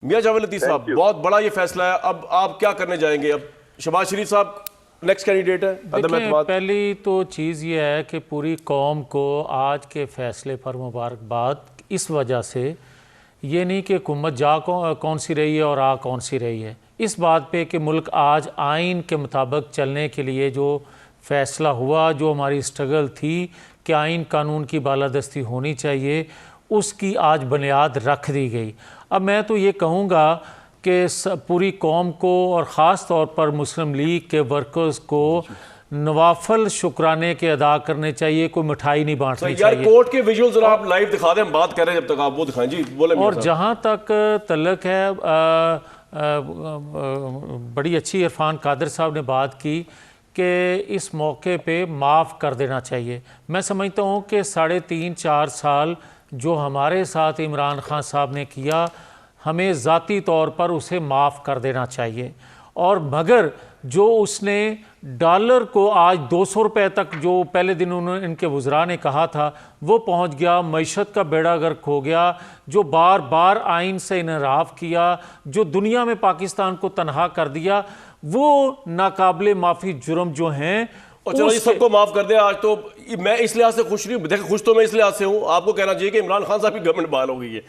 میاں جاوید لطیف صاحب، بہت بڑا یہ فیصلہ ہے، اب آپ کیا کرنے جائیں گے؟ اب شہباز شریف صاحب نیکسٹ کینڈیڈیٹ ہے عدم اعتماد۔ پہلی تو چیز یہ ہے کہ پوری قوم کو آج کے فیصلے پر مبارکباد اس وجہ سے، یہ نہیں کہ حکومت جا کون سی رہی ہے اور آ کون سی رہی ہے، اس بات پہ کہ ملک آج آئین کے مطابق چلنے کے لیے جو فیصلہ ہوا، جو ہماری سٹرگل تھی کہ آئین قانون کی بالادستی ہونی چاہیے، اس کی آج بنیاد رکھ دی گئی۔ اب میں تو یہ کہوں گا کہ پوری قوم کو اور خاص طور پر مسلم لیگ کے ورکرز کو نوافل شکرانے کے ادا کرنے چاہیے، کوئی مٹھائی نہیں بانٹنی یار چاہیے۔ کورٹ کے ویژول ذرا آپ لائیو دکھا دیں، ہم بات کر رہے ہیں جب تک آپ وہ دکھائیں۔ جی بولیں میاں اور صاحب۔ جہاں تک تعلق ہے، بڑی اچھی عرفان قادر صاحب نے بات کی کہ اس موقع پہ معاف کر دینا چاہیے۔ میں سمجھتا ہوں کہ 3.5-4 سال جو ہمارے ساتھ عمران خان صاحب نے کیا، ہمیں ذاتی طور پر اسے معاف کر دینا چاہیے، اور مگر جو اس نے ڈالر کو آج 200 روپے تک جو پہلے دن ان کے وزراء نے کہا تھا وہ پہنچ گیا، معیشت کا بیڑا غرق ہو گیا، جو بار بار آئین سے انحراف کیا، جو دنیا میں پاکستان کو تنہا کر دیا، وہ ناقابل معافی جرم جو ہیں۔ اور چلو یہ سب کو معاف کر دیں، آج تو میں اس لحاظ سے خوش نہیں ہوں، دیکھیں خوش تو میں اس لحاظ سے ہوں، آپ کو کہنا چاہیے کہ عمران خان صاحب کی گورنمنٹ بحال ہو گئی ہے،